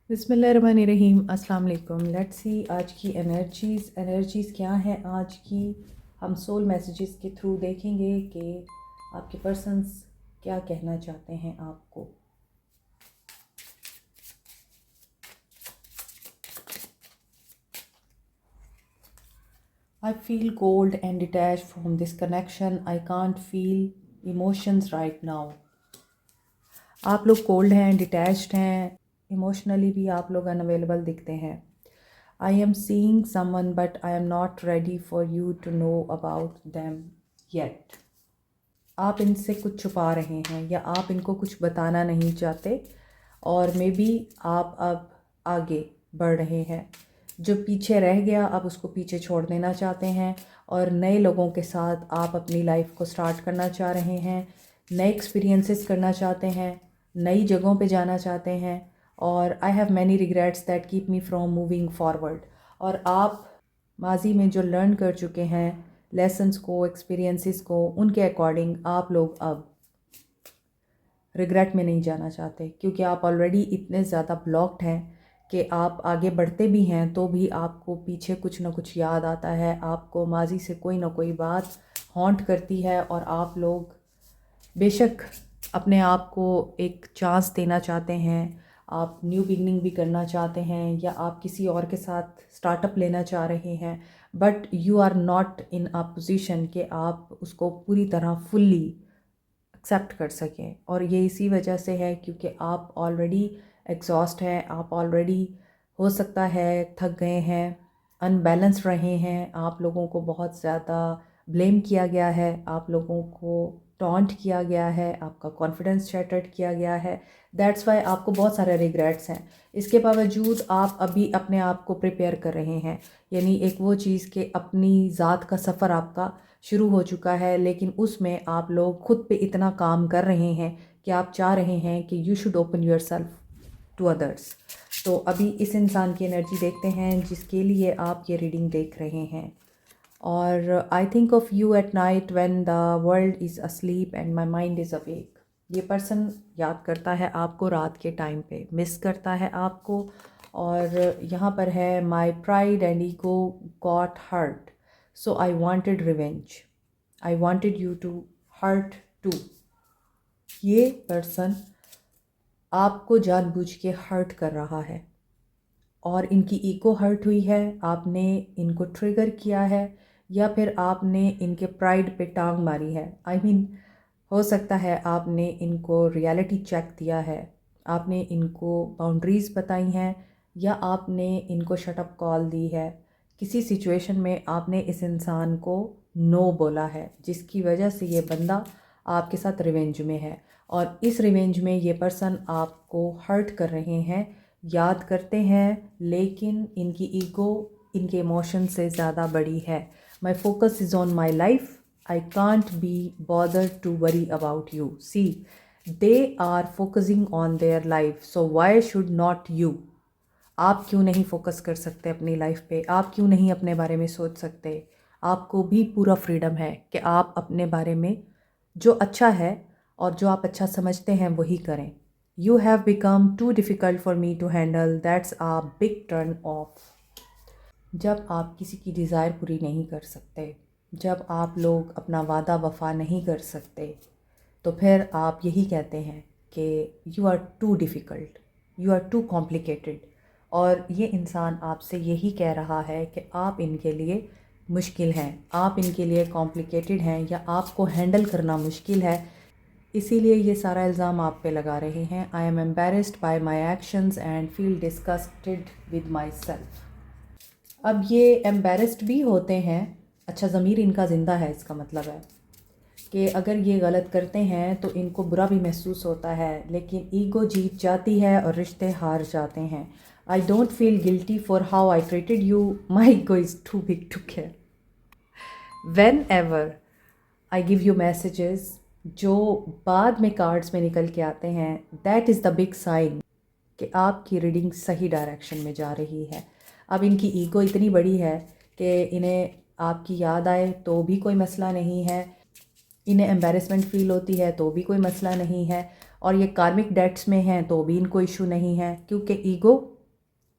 बिस्मिल्लाहिर्रहमानिर्रहीम। अस्सलाम वालेकुम। लेट्स सी आज की एनर्जीज़ क्या हैं आज की। हम सोल मैसेजेस के थ्रू देखेंगे कि आपके पर्सन्स क्या कहना चाहते हैं आपको। I feel cold and detached from this connection. I can't feel emotions right now. आप लोग कोल्ड हैं, डिटैच्ड हैं, इमोशनली भी आप लोग अनअवेलेबल दिखते हैं। I am seeing someone but I am not ready for you to know about them yet. आप इनसे कुछ छुपा रहे हैं या आप इनको कुछ बताना नहीं चाहते और मे बी आप अब आगे बढ़ रहे हैं। जो पीछे रह गया अब उसको पीछे छोड़ देना चाहते हैं और नए लोगों के साथ आप अपनी लाइफ को स्टार्ट करना चाह रहे हैं, नए एक्सपीरियंसेस करना चाहते हैं, नई जगहों पे जाना चाहते हैं। और I have many regrets that keep me from moving forward. और आप माजी में जो लर्न कर चुके हैं लेसन्स को, एक्सपीरियंसेस को, उनके अकॉर्डिंग आप लोग अब रिग्रेट में नहीं जाना चाहते क्योंकि आप ऑलरेडी इतने ज़्यादा ब्लॉक्ड हैं कि आप आगे बढ़ते भी हैं तो भी आपको पीछे कुछ ना कुछ याद आता है, आपको माजी से कोई ना कोई बात हॉन्ट करती है और आप लोग बेशक अपने आप को एक चांस देना चाहते हैं, आप न्यू बिगनिंग भी करना चाहते हैं या आप किसी और के साथ स्टार्टअप लेना चाह रहे हैं, but you are not in a position कि आप उसको पूरी तरह फुल्ली एक्सेप्ट कर सकें। और ये इसी वजह से है क्योंकि आप ऑलरेडी एग्जॉस्ट हैं, आप ऑलरेडी हो सकता है थक गए हैं, अनबैलेंस रहे हैं, आप लोगों को बहुत ज़्यादा ब्लेम किया गया है, आप लोगों को टॉन्ट किया गया है, आपका कॉन्फिडेंस शैटर्ड किया गया है। दैट्स वाई आपको बहुत सारे रिग्रेट्स हैं। इसके बावजूद आप अभी अपने आप को प्रिपेयर कर रहे हैं, यानी एक वो चीज़ कि अपनी ज़ात का सफ़र आपका शुरू हो चुका है, लेकिन उसमें आप लोग खुद पे इतना काम कर रहे हैं कि आप चाह रहे हैं कि you should open yourself to others. तो अभी इस इंसान की एनर्जी देखते हैं जिसके लिए आप ये रीडिंग देख रहे हैं। और I think of you at night when the world is asleep and my mind is awake. ये पर्सन याद करता है आपको रात के टाइम पे, मिस करता है आपको। और यहाँ पर है my pride and ego got hurt so I wanted revenge, I wanted you to hurt too. ये पर्सन आपको जानबूझ के हर्ट कर रहा है और इनकी ईगो हर्ट हुई है, आपने इनको ट्रिगर किया है या फिर आपने इनके प्राइड पे टांग मारी है। आई मीन हो सकता है आपने इनको रियलिटी चेक दिया है, आपने इनको बाउंड्रीज़ बताई हैं या आपने इनको शटअप कॉल दी है। किसी सिचुएशन में आपने इस इंसान को नो बोला है जिसकी वजह से ये बंदा आपके साथ रिवेंज में है और इस रिवेंज में ये पर्सन आपको हर्ट कर रहे हैं, याद करते हैं, लेकिन इनकी ईगो इनके इमोशन से ज़्यादा बड़ी है। My focus is on my life, I can't be bothered to worry about you. See they are focusing on their life so why should not you. आप क्यों नहीं फोकस कर सकते अपनी लाइफ पे? आप क्यों नहीं अपने बारे में सोच सकते? आपको भी पूरा फ्रीडम है कि आप अपने बारे में जो अच्छा है और जो आप अच्छा समझते हैं वही करें। You have become too difficult for me to handle, that's a big turn off. जब आप किसी की डिज़ायर पूरी नहीं कर सकते, जब आप लोग अपना वादा वफा नहीं कर सकते, तो फिर आप यही कहते हैं कि you are too difficult, you are too complicated. और ये इंसान आपसे यही कह रहा है कि आप इनके लिए मुश्किल हैं, आप इनके लिए कॉम्प्लिकेटेड हैं या आपको हैंडल करना मुश्किल है, इसीलिए ये सारा इल्ज़ाम आप पे लगा रहे हैं। I am embarrassed bye my actions and feel disgusted with my self. अब ये एम्बेरस्ड भी होते हैं, अच्छा ज़मीर इनका ज़िंदा है, इसका मतलब है कि अगर ये गलत करते हैं तो इनको बुरा भी महसूस होता है, लेकिन ईगो जीत जाती है और रिश्ते हार जाते हैं। I don't feel guilty for how I treated you, my ego is too big to care. Whenever I give you messages जो बाद में कार्ड्स में निकल के आते हैं, that is the big sign कि आपकी रीडिंग सही डायरेक्शन में जा रही है। अब इनकी ईगो इतनी बड़ी है कि इन्हें आपकी याद आए तो भी कोई मसला नहीं है, इन्हें एम्बेरसमेंट फ़ील होती है तो भी कोई मसला नहीं है, और ये कार्मिक डेट्स में हैं तो भी इनको इशू नहीं है क्योंकि ईगो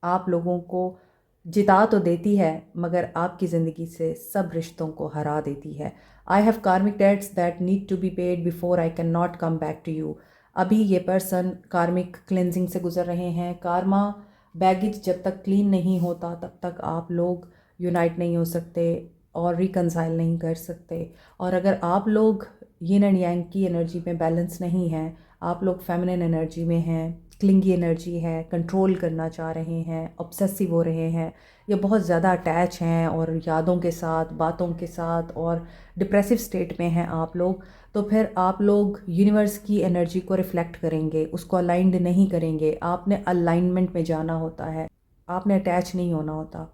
आप लोगों को जिता तो देती है मगर आपकी ज़िंदगी से सब रिश्तों को हरा देती है। I have karmic debts that need to be paid before I can not come back to you. अभी ये पर्सन कार्मिक क्लेंजिंग से गुजर रहे हैं। कार्मा बैगेज जब तक क्लीन नहीं होता तब तक आप लोग यूनाइट नहीं हो सकते और रिकनसाइल नहीं कर सकते। और अगर आप लोग यिन एंड यांग की एनर्जी में बैलेंस नहीं हैं, आप लोग फेमिनिन एनर्जी में हैं, क्लिंगी एनर्जी है, कंट्रोल करना चाह रहे हैं, ऑब्सेसिव हो रहे हैं, ये बहुत ज़्यादा अटैच हैं और यादों के साथ, बातों के साथ और डिप्रेसिव स्टेट में हैं आप लोग, तो फिर आप लोग यूनिवर्स की एनर्जी को रिफ्लेक्ट करेंगे, उसको अलाइंड नहीं करेंगे। आपने अलाइनमेंट में जाना होता है, आपने अटैच नहीं होना होता।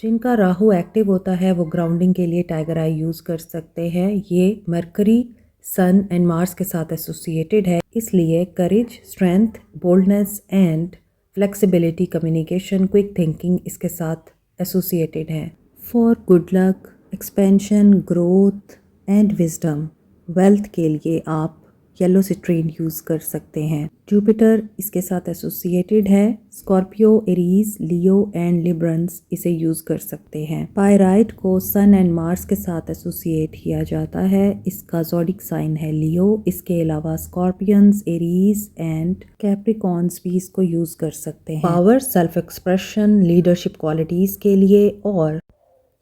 जिनका राहु एक्टिव होता है वो ग्राउंडिंग के लिए टाइगर आई यूज़ कर सकते हैं। ये मरकरी, सन एंड मार्स के साथ एसोसिएटेड है, इसलिए courage, strength, boldness and flexibility, communication, quick thinking इसके साथ एसोसिएटेड है। For good luck, expansion, growth and wisdom, wealth के लिए आप येलो सिट्रीन यूज़ कर सकते हैं। जुपिटर इसके साथ एसोसिएटेड है। Scorpio, Aries, Leo and Librans इसे यूज़ कर सकते हैं। पायराइट को सन एंड मार्स के साथ एसोसिएट किया जाता है। इसका ज़ोडिक साइन है लियो। इसके अलावा स्कॉर्पियंस, एरीज एंड कैप्रिकॉन्स भी इसको यूज़ कर सकते हैं। Power, self expression, leadership qualities के लिए, और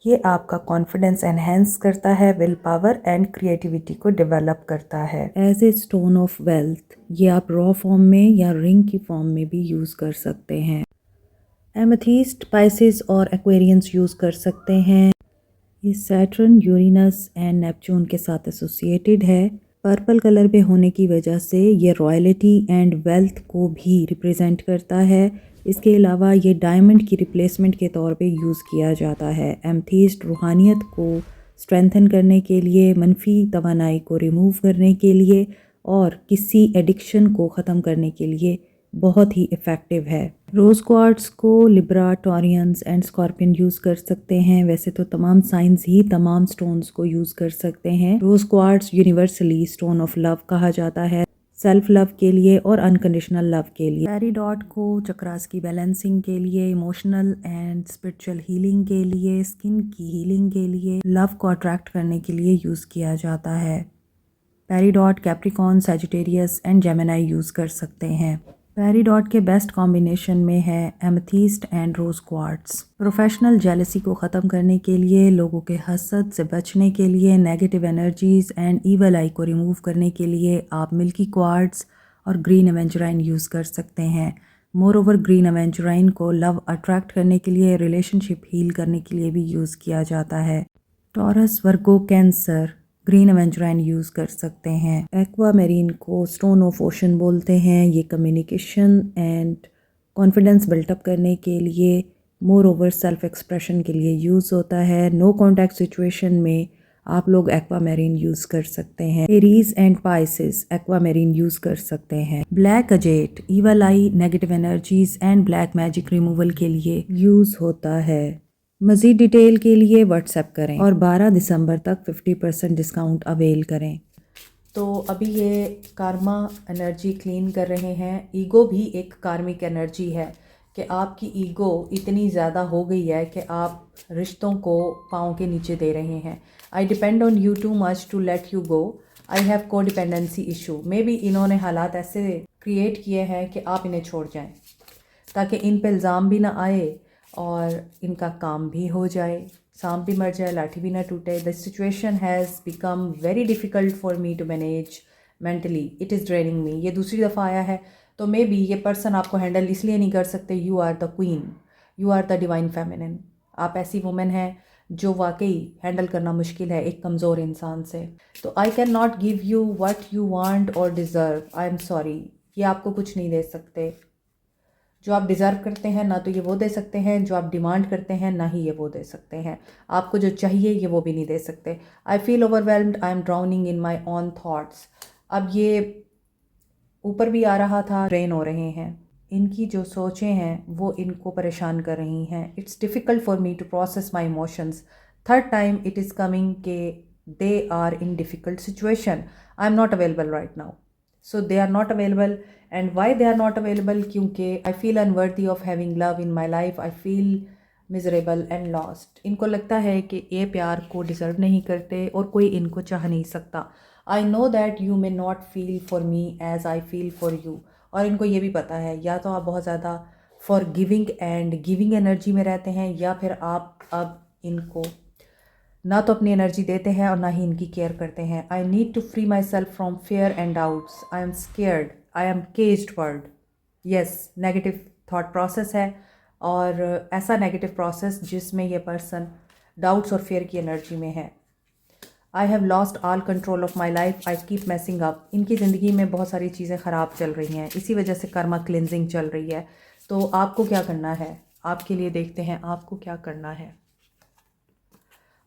ये आपका कॉन्फिडेंस एनहेंस करता है, विल पावर एंड क्रिएटिविटी को डेवलप करता है। As a stone of wealth, ये आप रॉ फॉर्म में या रिंग की फॉर्म में भी यूज़ कर सकते हैं। एमेथिस्ट, पाइसिस और एक्वेरियंस यूज़ कर सकते हैं। ये सैटर्न, यूरेनस एंड नेपच्यून के साथ एसोसिएटेड है। पर्पल कलर पे होने की वजह से ये रॉयल्टी एंड वेल्थ को भी रिप्रेजेंट करता है। इसके अलावा ये डायमंड की रिप्लेसमेंट के तौर पे यूज़ किया जाता है। एमेथिस्ट रूहानियत को स्ट्रेंथन करने के लिए, मनफी तवानाई को रिमूव करने के लिए और किसी एडिक्शन को ख़त्म करने के लिए बहुत ही इफ़ेक्टिव है। रोज़ क्वार्ट्स को Libra, Taureans and scorpion use कर सकते हैं। वैसे तो तमाम साइंस ही तमाम स्टोन्स को यूज़ कर सकते हैं। Rose quartz universally stone of love कहा जाता है, सेल्फ लव के लिए और अनकंडीशनल लव के लिए। पेरीडॉट को चक्रास की बैलेंसिंग के लिए, इमोशनल एंड स्पिरिचुअल हीलिंग के लिए, स्किन की हीलिंग के लिए, लव को अट्रैक्ट करने के लिए यूज़ किया जाता है। Peridot Capricorn, Sagittarius and Gemini use कर सकते हैं। पेरीडॉट के बेस्ट कॉम्बिनेशन में है amethyst and rose quartz. Professional jealousy को ख़त्म करने के लिए, लोगों के हसद से बचने के लिए, नेगेटिव एनर्जीज़ एंड ईवल आई को रिमूव करने के लिए आप मिल्की क्वार्ट्स और ग्रीन एवेंचुराइन यूज़ कर सकते हैं। मोर ओवर ग्रीन एवेंचुराइन को लव अट्रैक्ट करने के लिए, रिलेशनशिप हील करने के लिए भी यूज़ किया जाता है। टॉरस, वर्गो, कैंसर ग्रीन एवेंचुराइन यूज़ कर सकते हैं। एक्वा मैरीन को स्टोन ऑफ ओशन बोलते हैं। ये कम्युनिकेशन एंड कॉन्फिडेंस बिल्टअप करने के लिए, मोर ओवर सेल्फ एक्सप्रेशन के लिए यूज़ होता है। नो कॉन्टैक्ट सिचुएशन में आप लोग एक्वा मैरीन यूज़ कर सकते हैं। Aries and Pisces aqua marine use कर सकते हैं। Black अजेट evil I, negative energies and black magic removal के लिए यूज़ होता है। मज़ीद डिटेल के लिए व्हाट्सएप करें और 12 दिसंबर तक 50% डिस्काउंट अवेल करें। तो अभी ये कार्मा एनर्जी क्लीन कर रहे हैं। ईगो भी एक कार्मिक एनर्जी है कि आपकी ईगो इतनी ज़्यादा हो गई है कि आप रिश्तों को पाँव के नीचे दे रहे हैं। I depend on you too much to let you go. I have codependency issue. Maybe इन्होंने हालात ऐसे क्रिएट किए हैं कि आप इन्हें छोड़ जाएं ताकि इन पर इल्ज़ाम भी ना आए और इनका काम भी हो जाए, सांप भी मर जाए, लाठी भी ना टूटे। The situation has become very difficult for me to manage mentally, it is draining me. ये दूसरी दफ़ा आया है, तो मे बी ये पर्सन आपको हैंडल इसलिए नहीं कर सकते। You are the queen, you are the divine feminine. आप ऐसी वुमेन हैं जो वाकई हैंडल करना मुश्किल है एक कमज़ोर इंसान से। तो आई can not give you what you want और डिज़र्व। आई एम सॉरी, ये आपको कुछ नहीं दे सकते। जो आप डिज़र्व करते हैं ना तो ये वो दे सकते हैं, जो आप डिमांड करते हैं ना ही ये वो दे सकते हैं। आपको जो चाहिए ये वो भी नहीं दे सकते। I feel overwhelmed, I am drowning in my own thoughts. अब ये ऊपर भी आ रहा था, ड्रेन हो रहे हैं। इनकी जो सोचें हैं वो इनको परेशान कर रही हैं। It's difficult for me to process my emotions. Third time it is coming के they are in difficult situation. I am not available right now. So they are not available. And why they are not available? क्योंकि I feel unworthy of having love in my life. I feel miserable and lost. इनको लगता है कि ये प्यार को deserve नहीं करते और कोई इनको चाह नहीं सकता. I know that you may not feel for me as I feel for you. और इनको ये भी पता है या तो आप बहुत ज़्यादा for giving and giving energy में रहते हैं, या फिर आप अब इनको ना तो अपनी एनर्जी देते हैं और ना ही इनकी केयर करते हैं. I need to free myself from fear and doubts. I am scared. I am caged bird. Yes, negative thought process है, और ऐसा नेगेटिव प्रोसेस जिसमें ये पर्सन डाउट्स और फेयर की एनर्जी में है. I have lost all control of my life. I keep messing up. इनकी ज़िंदगी में बहुत सारी चीज़ें ख़राब चल रही हैं, इसी वजह से कर्मा क्लिनजिंग चल रही है. तो आपको क्या करना है? आपके लिए देखते हैं आपको क्या करना है.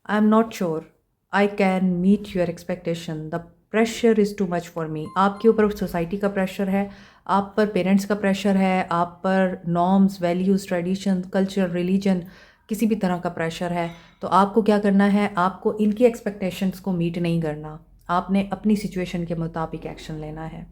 I am not sure I can meet your expectation. The pressure is too much for me. आपके ऊपर सोसाइटी का प्रेशर है, आप पर पेरेंट्स का प्रेशर है, आप पर norms, values, tradition, culture, religion, किसी भी तरह का प्रेशर है. तो आपको क्या करना है? आपको इनकी एक्सपेक्टेशंस को मीट नहीं करना. आपने अपनी सिचुएशन के मुताबिक एक्शन लेना है.